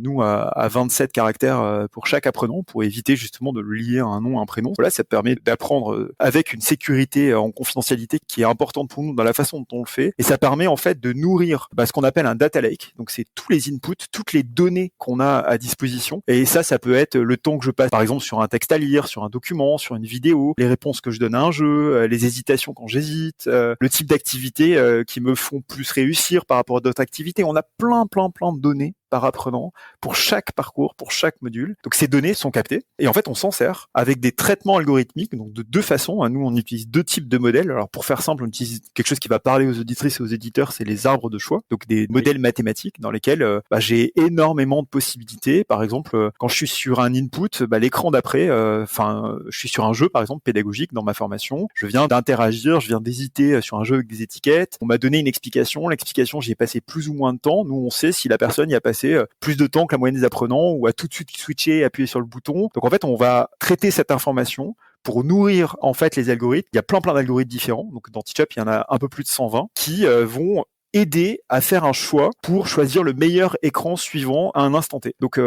nous à 27 caractères pour chaque apprenant, pour éviter justement de le lier à un nom, à un prénom. Voilà, ça permet d'apprendre avec une sécurité en confidentialité qui est importante pour nous dans la façon dont on le fait, et ça permet en fait de nourrir ce qu'on appelle un data lake. Donc c'est tous les inputs, toutes les données qu'on a à disposition, et ça peut être le temps que je passe par exemple sur un texte à lire, sur un document, sur une vidéo, les réponses que je donne à un jeu, les hésitations quand j'hésite, le type d'activités qui me font plus réussir par rapport à d'autres activités. On a plein de données par apprenant pour chaque parcours, pour chaque module. Donc ces données sont captées et en fait on s'en sert avec des traitements algorithmiques, donc de deux façons. Nous on utilise deux types de modèles. Alors pour faire simple, on utilise quelque chose qui va parler aux auditrices et aux éditeurs, c'est les arbres de choix, donc des modèles mathématiques dans lesquels j'ai énormément de possibilités. Par exemple, quand je suis sur un input, l'écran d'après, je suis sur un jeu par exemple pédagogique dans ma formation, je viens d'interagir, je viens d'hésiter sur un jeu avec des étiquettes, on m'a donné une explication, l'explication j'y ai passé plus ou moins de temps. Nous on sait si la personne y a passé plus de temps que la moyenne des apprenants ou a tout de suite switché et appuyé sur le bouton. Donc en fait, on va traiter cette information pour nourrir en fait les algorithmes. Il y a plein d'algorithmes différents. Donc dans Teachup, il y en a un peu plus de 120 qui vont aider à faire un choix pour choisir le meilleur écran suivant à un instant T. Donc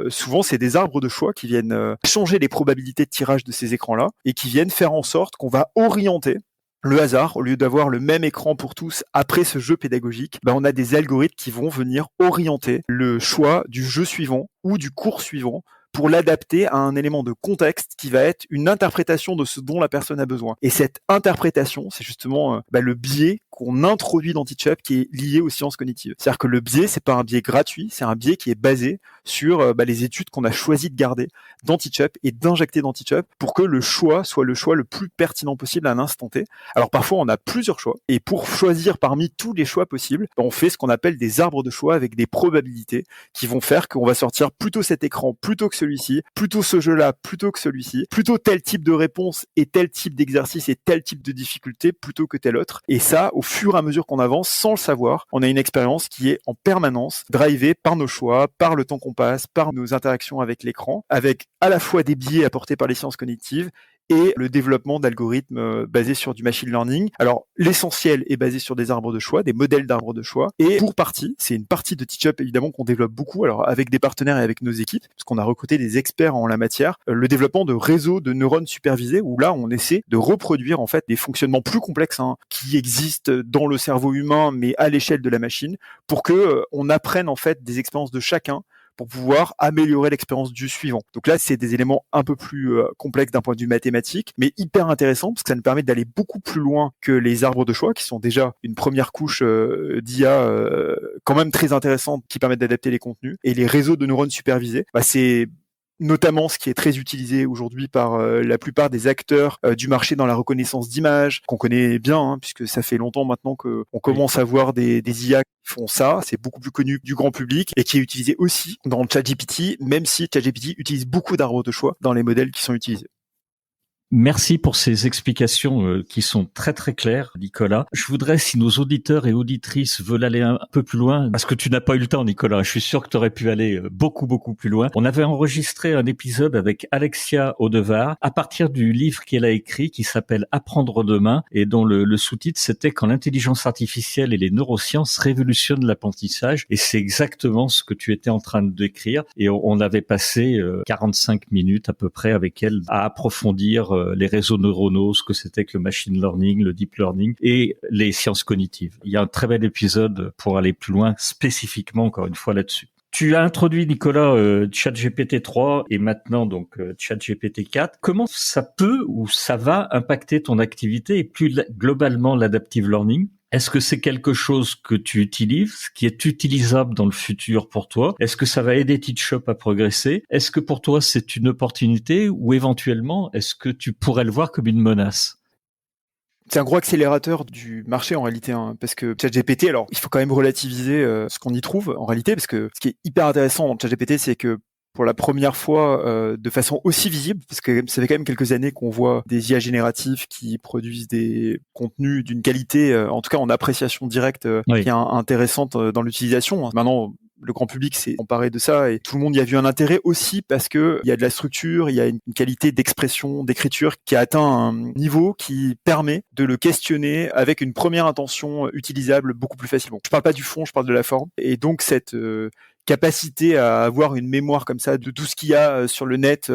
souvent, c'est des arbres de choix qui viennent changer les probabilités de tirage de ces écrans-là et qui viennent faire en sorte qu'on va orienter le hasard, au lieu d'avoir le même écran pour tous après ce jeu pédagogique, on a des algorithmes qui vont venir orienter le choix du jeu suivant ou du cours suivant pour l'adapter à un élément de contexte qui va être une interprétation de ce dont la personne a besoin. Et cette interprétation, c'est justement le biais qu'on introduit dans Teachup qui est lié aux sciences cognitives. C'est-à-dire que le biais, c'est pas un biais gratuit, c'est un biais qui est basé sur les études qu'on a choisi de garder dans Teachup et d'injecter dans Teachup pour que le choix soit le choix le plus pertinent possible à un instant T. Alors parfois, on a plusieurs choix et pour choisir parmi tous les choix possibles, on fait ce qu'on appelle des arbres de choix avec des probabilités qui vont faire qu'on va sortir plutôt cet écran plutôt que celui-ci, plutôt ce jeu-là plutôt que celui-ci, plutôt tel type de réponse et tel type d'exercice et tel type de difficulté plutôt que tel autre. Et ça, au fur et à mesure qu'on avance, sans le savoir, on a une expérience qui est en permanence drivée par nos choix, par le temps qu'on passe, par nos interactions avec l'écran, avec à la fois des biais apportés par les sciences cognitives et le développement d'algorithmes basés sur du machine learning. Alors, l'essentiel est basé sur des arbres de choix, des modèles d'arbres de choix. Et pour partie, c'est une partie de Teachup évidemment qu'on développe beaucoup, alors avec des partenaires et avec nos équipes, parce qu'on a recruté des experts en la matière, le développement de réseaux de neurones supervisés, où là, on essaie de reproduire en fait des fonctionnements plus complexes qui existent dans le cerveau humain, mais à l'échelle de la machine, pour que on apprenne en fait des expériences de chacun pour pouvoir améliorer l'expérience du suivant. Donc là, c'est des éléments un peu plus complexes d'un point de vue mathématique, mais hyper intéressants parce que ça nous permet d'aller beaucoup plus loin que les arbres de choix, qui sont déjà une première couche d'IA quand même très intéressante qui permettent d'adapter les contenus. Et les réseaux de neurones supervisés, c'est notamment ce qui est très utilisé aujourd'hui par la plupart des acteurs du marché dans la reconnaissance d'images, qu'on connaît bien, puisque ça fait longtemps maintenant qu'on commence à voir des IA qui font ça. C'est beaucoup plus connu du grand public et qui est utilisé aussi dans ChatGPT, même si ChatGPT utilise beaucoup d'arbres de choix dans les modèles qui sont utilisés. Merci pour ces explications qui sont très très claires, Nicolas. Je voudrais, si nos auditeurs et auditrices veulent aller un peu plus loin, parce que tu n'as pas eu le temps, Nicolas, je suis sûr que tu aurais pu aller beaucoup plus loin. On avait enregistré un épisode avec Alexia Audevar à partir du livre qu'elle a écrit qui s'appelle Apprendre demain et dont le sous-titre c'était Quand l'intelligence artificielle et les neurosciences révolutionnent l'apprentissage. Et c'est exactement ce que tu étais en train de décrire. Et on avait passé 45 minutes à peu près avec elle à approfondir les réseaux neuronaux, ce que c'était que le machine learning, le deep learning et les sciences cognitives. Il y a un très bel épisode pour aller plus loin spécifiquement encore une fois là-dessus. Tu as introduit, Nicolas, ChatGPT 3 et maintenant donc ChatGPT 4. Comment ça peut ou ça va impacter ton activité et plus globalement l'adaptive learning ? Est-ce que c'est quelque chose que tu utilises, qui est utilisable dans le futur pour toi? Est-ce que ça va aider Teachup à progresser? Est-ce que pour toi c'est une opportunité ou éventuellement est-ce que tu pourrais le voir comme une menace? C'est un gros accélérateur du marché en réalité, parce que ChatGPT, alors il faut quand même relativiser ce qu'on y trouve en réalité, parce que ce qui est hyper intéressant dans ChatGPT, c'est que pour la première fois de façon aussi visible, parce que ça fait quand même quelques années qu'on voit des IA génératifs qui produisent des contenus d'une qualité, en tout cas en appréciation directe, qui est intéressante dans l'utilisation. Maintenant, le grand public s'est emparé de ça et tout le monde y a vu un intérêt aussi parce que il y a de la structure, il y a une qualité d'expression, d'écriture qui a atteint un niveau qui permet de le questionner avec une première intention utilisable beaucoup plus facilement. Je parle pas du fond, je parle de la forme. Et donc cette capacité à avoir une mémoire comme ça de tout ce qu'il y a sur le net,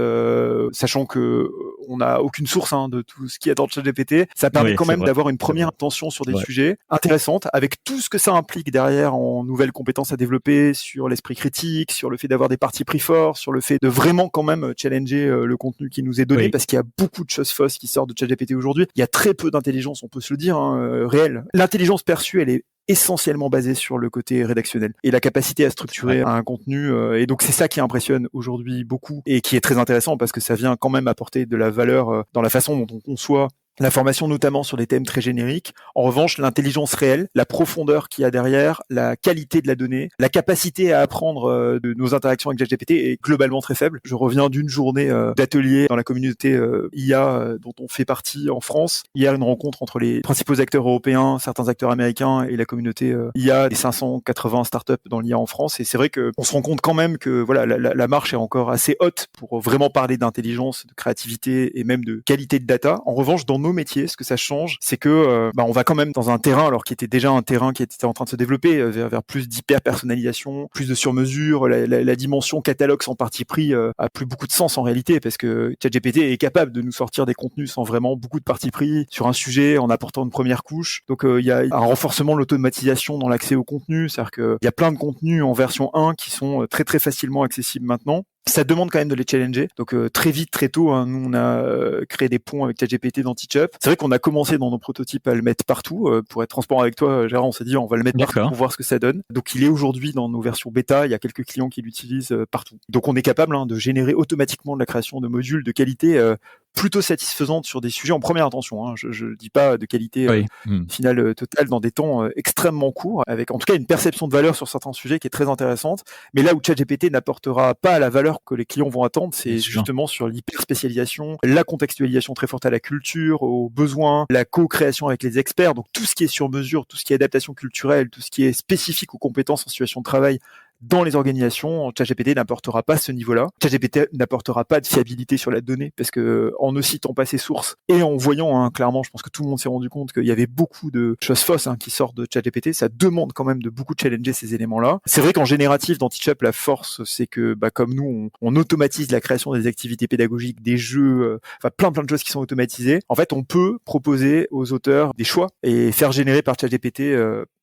sachant que on n'a aucune source de tout ce qu'il y a dans le ChatGPT, ça permet quand même d'avoir une première intention sur des sujets intéressantes, avec tout ce que ça implique derrière en nouvelles compétences à développer, sur l'esprit critique, sur le fait d'avoir des partis pris forts, sur le fait de vraiment quand même challenger le contenu qui nous est donné, parce qu'il y a beaucoup de choses fausses qui sortent de ChatGPT aujourd'hui. Il y a très peu d'intelligence, on peut se le dire, réelle. L'intelligence perçue, elle est essentiellement basée sur le côté rédactionnel et la capacité à structurer un contenu. Et donc c'est ça qui impressionne aujourd'hui beaucoup et qui est très intéressant parce que ça vient quand même apporter de la valeur dans la façon dont on conçoit l'information, notamment sur des thèmes très génériques. En revanche, l'intelligence réelle, la profondeur qu'il y a derrière, la qualité de la donnée, la capacité à apprendre de nos interactions avec ChatGPT est globalement très faible. Je reviens d'une journée d'atelier dans la communauté IA dont on fait partie en France. Hier, une rencontre entre les principaux acteurs européens, certains acteurs américains et la communauté IA des 580 startups dans l'IA en France. Et c'est vrai qu'on se rend compte quand même que voilà, la marche est encore assez haute pour vraiment parler d'intelligence, de créativité et même de qualité de data. En revanche, dans nos métiers, ce que ça change, c'est que on va quand même dans un terrain, alors qui était déjà un terrain qui était en train de se développer vers plus d'hyper-personnalisation, plus de sur-mesure, la dimension catalogue sans parti pris a plus beaucoup de sens en réalité, parce que ChatGPT est capable de nous sortir des contenus sans vraiment beaucoup de parti pris sur un sujet en apportant une première couche. Donc il y a un renforcement de l'automatisation dans l'accès au contenu, c'est-à-dire qu'il y a plein de contenus en version 1 qui sont très très facilement accessibles maintenant. Ça demande quand même de les challenger. Donc très vite, très tôt, nous on a créé des ponts avec ChatGPT dans Teachup. C'est vrai qu'on a commencé dans nos prototypes à le mettre partout. Pour être transparent avec toi, Gérard, on s'est dit on va le mettre partout pour voir ce que ça donne. Donc il est aujourd'hui dans nos versions bêta. Il y a quelques clients qui l'utilisent partout. Donc on est capable de générer automatiquement de la création de modules de qualité plutôt satisfaisante sur des sujets en première intention. Je dis pas de qualité finale totale dans des temps extrêmement courts, avec en tout cas une perception de valeur sur certains sujets qui est très intéressante. Mais là où ChatGPT n'apportera pas la valeur que les clients vont attendre, c'est justement sur l'hyper spécialisation, la contextualisation très forte à la culture, aux besoins, la co-création avec les experts. Donc tout ce qui est sur mesure, tout ce qui est adaptation culturelle, tout ce qui est spécifique aux compétences en situation de travail dans les organisations, ChatGPT n'apportera pas ce niveau-là. ChatGPT n'apportera pas de fiabilité sur la donnée, parce que en ne citant pas ses sources et en voyant clairement, je pense que tout le monde s'est rendu compte qu'il y avait beaucoup de choses fausses qui sortent de ChatGPT. Ça demande quand même de beaucoup challenger ces éléments-là. C'est vrai qu'en génératif, dans Teachup, la force, c'est que comme nous, on automatise la création des activités pédagogiques, des jeux, plein de choses qui sont automatisées. En fait, on peut proposer aux auteurs des choix et faire générer par ChatGPT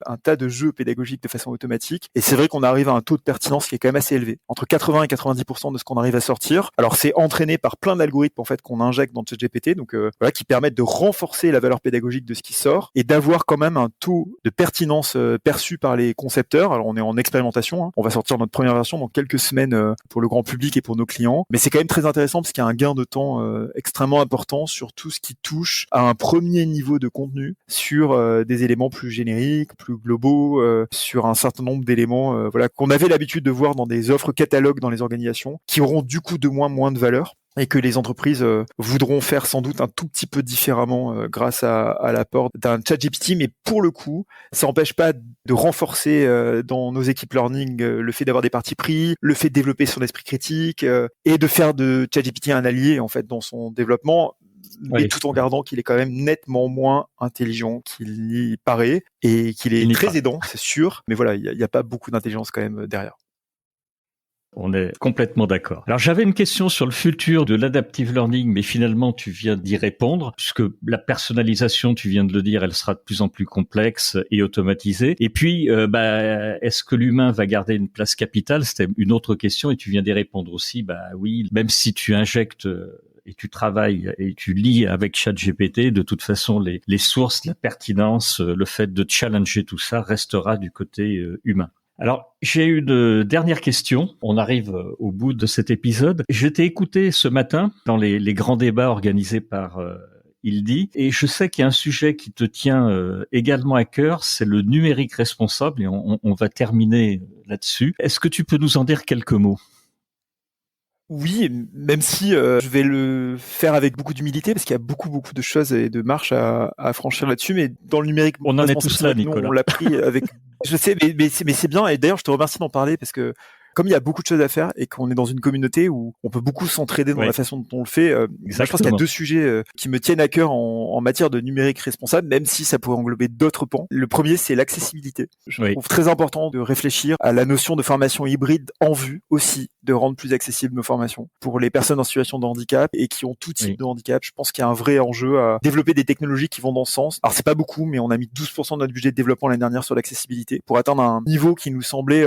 un tas de jeux pédagogiques de façon automatique. Et c'est vrai qu'on arrive à un taux de pertinence qui est quand même assez élevé, entre 80 et 90% de ce qu'on arrive à sortir. Alors c'est entraîné par plein d'algorithmes en fait qu'on injecte dans ChatGPT, donc qui permettent de renforcer la valeur pédagogique de ce qui sort et d'avoir quand même un taux de pertinence perçu par les concepteurs. Alors on est en expérimentation, on va sortir notre première version dans quelques semaines pour le grand public et pour nos clients, mais c'est quand même très intéressant parce qu'il y a un gain de temps extrêmement important sur tout ce qui touche à un premier niveau de contenu, sur des éléments plus génériques, plus globaux, sur un certain nombre d'éléments qu'on avait l'habitude de voir dans des offres catalogues dans les organisations, qui auront du coup de moins de valeur, et que les entreprises voudront faire sans doute un tout petit peu différemment grâce à l'apport d'un ChatGPT. Mais pour le coup, ça n'empêche pas de renforcer dans nos équipes learning le fait d'avoir des partis pris, le fait de développer son esprit critique et de faire de ChatGPT un allié en fait dans son développement, mais tout en gardant qu'il est quand même nettement moins intelligent qu'il n'y paraît, et qu'il est très aidant, c'est sûr. Mais voilà, il y a pas beaucoup d'intelligence quand même derrière. On est complètement d'accord. Alors j'avais une question sur le futur de l'adaptive learning, mais finalement tu viens d'y répondre, puisque la personnalisation, tu viens de le dire, elle sera de plus en plus complexe et automatisée. Et puis, est-ce que l'humain va garder une place capitale? C'était une autre question, et tu viens d'y répondre aussi. Oui, même si tu injectes et tu travailles et tu lis avec ChatGPT, de toute façon, les sources, la pertinence, le fait de challenger tout ça restera du côté humain. Alors, j'ai une dernière question. On arrive au bout de cet épisode. Je t'ai écouté ce matin dans les grands débats organisés par ILDI, et je sais qu'il y a un sujet qui te tient également à cœur, c'est le numérique responsable, et on va terminer là-dessus. Est-ce que tu peux nous en dire quelques mots ? Oui, même si je vais le faire avec beaucoup d'humilité, parce qu'il y a beaucoup de choses et de marches à franchir là-dessus, mais dans le numérique, on en est tous là, Nicolas. On l'a pris avec... Je sais, mais c'est bien, et d'ailleurs je te remercie d'en parler, parce que comme il y a beaucoup de choses à faire et qu'on est dans une communauté où on peut beaucoup s'entraider dans la façon dont on le fait, je pense qu'il y a deux sujets qui me tiennent à cœur en matière de numérique responsable, même si ça pourrait englober d'autres pans. Le premier, c'est l'accessibilité. Je trouve très important de réfléchir à la notion de formation hybride en vue aussi de rendre plus accessibles nos formations pour les personnes en situation de handicap et qui ont tout type de handicap. Je pense qu'il y a un vrai enjeu à développer des technologies qui vont dans ce sens. Alors c'est pas beaucoup, mais on a mis 12% de notre budget de développement l'année dernière sur l'accessibilité pour atteindre un niveau qui nous semblait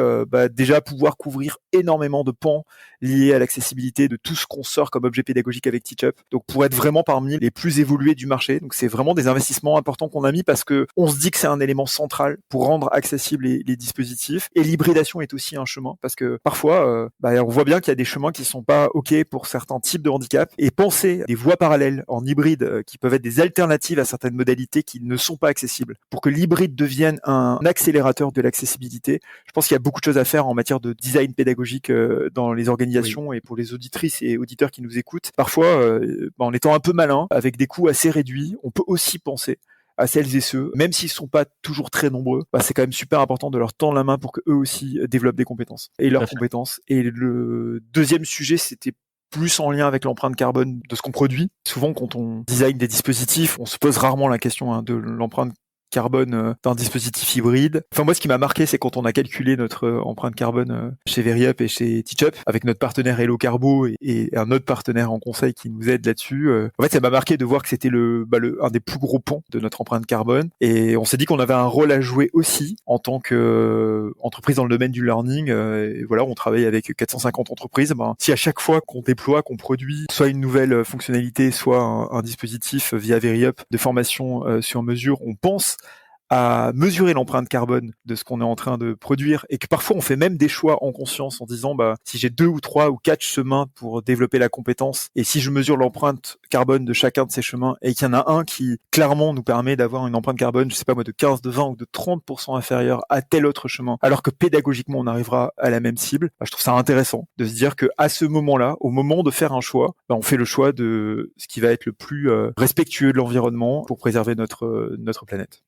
déjà pouvoir couvrir énormément de pans liés à l'accessibilité de tout ce qu'on sort comme objet pédagogique avec Teachup. Donc pour être vraiment parmi les plus évolués du marché. Donc c'est vraiment des investissements importants qu'on a mis, parce que on se dit que c'est un élément central pour rendre accessibles les dispositifs. Et l'hybridation est aussi un chemin, parce que parfois on voit bien qu'il y a des chemins qui sont pas OK pour certains types de handicap, et penser des voies parallèles en hybride qui peuvent être des alternatives à certaines modalités qui ne sont pas accessibles, pour que l'hybride devienne un accélérateur de l'accessibilité. Je pense qu'il y a beaucoup de choses à faire en matière de design pédagogique dans les organisations, et pour les auditrices et auditeurs qui nous écoutent. Parfois, en étant un peu malin, avec des coûts assez réduits, on peut aussi penser à celles et ceux, même s'ils sont pas toujours très nombreux, c'est quand même super important de leur tendre la main pour que eux aussi développent des compétences et leurs compétences. Et le deuxième sujet, c'était plus en lien avec l'empreinte carbone de ce qu'on produit. Souvent, quand on design des dispositifs, on se pose rarement la question de l'empreinte carbone d'un dispositif hybride. Enfin, moi, ce qui m'a marqué, c'est quand on a calculé notre empreinte carbone chez Veryup et chez Teachup, avec notre partenaire Hello Carbo et un autre partenaire en conseil qui nous aide là-dessus. En fait, ça m'a marqué de voir que c'était un des plus gros pans de notre empreinte carbone. Et on s'est dit qu'on avait un rôle à jouer aussi en tant qu'entreprise dans le domaine du learning. Et voilà, on travaille avec 450 entreprises. Si à chaque fois qu'on déploie, qu'on produit soit une nouvelle fonctionnalité, soit un dispositif via Veryup de formation sur mesure, on pense à mesurer l'empreinte carbone de ce qu'on est en train de produire et que parfois on fait même des choix en conscience en disant si j'ai 2 ou 3 ou 4 chemins pour développer la compétence et si je mesure l'empreinte carbone de chacun de ces chemins et qu'il y en a un qui clairement nous permet d'avoir une empreinte carbone, je sais pas moi, de 15, de 20 ou de 30% inférieure à tel autre chemin, alors que pédagogiquement on arrivera à la même cible, je trouve ça intéressant de se dire que à ce moment-là, au moment de faire un choix, on fait le choix de ce qui va être le plus respectueux de l'environnement pour préserver notre planète.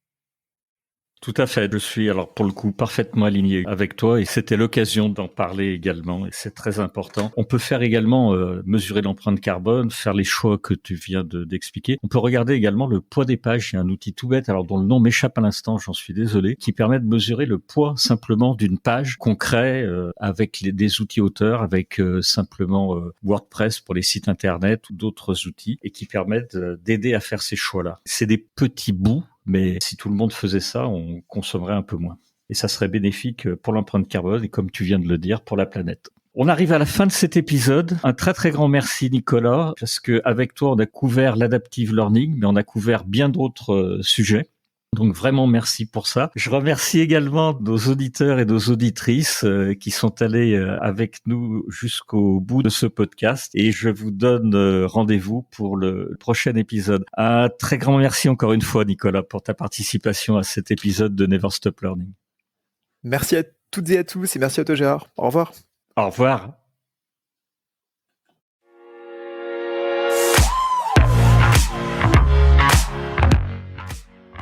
Tout à fait. Je suis alors pour le coup parfaitement aligné avec toi et c'était l'occasion d'en parler également et c'est très important. On peut faire également mesurer l'empreinte carbone, faire les choix que tu viens d'expliquer. On peut regarder également le poids des pages. Il y a un outil tout bête, alors dont le nom m'échappe à l'instant, j'en suis désolé, qui permet de mesurer le poids simplement d'une page qu'on crée avec des outils auteurs, avec simplement WordPress pour les sites internet ou d'autres outils et qui permettent d'aider à faire ces choix-là. C'est des petits bouts. Mais si tout le monde faisait ça, on consommerait un peu moins. Et ça serait bénéfique pour l'empreinte carbone et comme tu viens de le dire, pour la planète. On arrive à la fin de cet épisode. Un très très grand merci Nicolas, parce que avec toi on a couvert l'adaptive learning, mais on a couvert bien d'autres sujets. Donc vraiment merci pour ça. Je remercie également nos auditeurs et nos auditrices qui sont allés avec nous jusqu'au bout de ce podcast et je vous donne rendez-vous pour le prochain épisode. Un très grand merci encore une fois Nicolas pour ta participation à cet épisode de Never Stop Learning. Merci à toutes et à tous et merci à toi Gérard. Au revoir. Au revoir.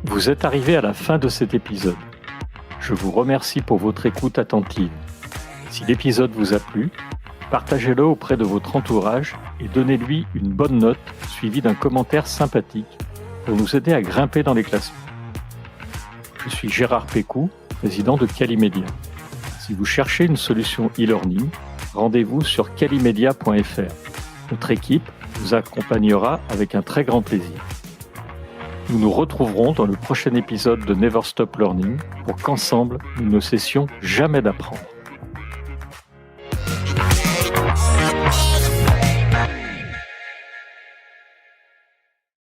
Vous êtes arrivé à la fin de cet épisode. Je vous remercie pour votre écoute attentive. Si l'épisode vous a plu, partagez-le auprès de votre entourage et donnez-lui une bonne note suivie d'un commentaire sympathique pour nous aider à grimper dans les classements. Je suis Gérard Pécou, président de Calimedia. Si vous cherchez une solution e-learning, rendez-vous sur calimedia.fr. Notre équipe vous accompagnera avec un très grand plaisir. Nous nous retrouverons dans le prochain épisode de Never Stop Learning pour qu'ensemble, nous ne cessions jamais d'apprendre.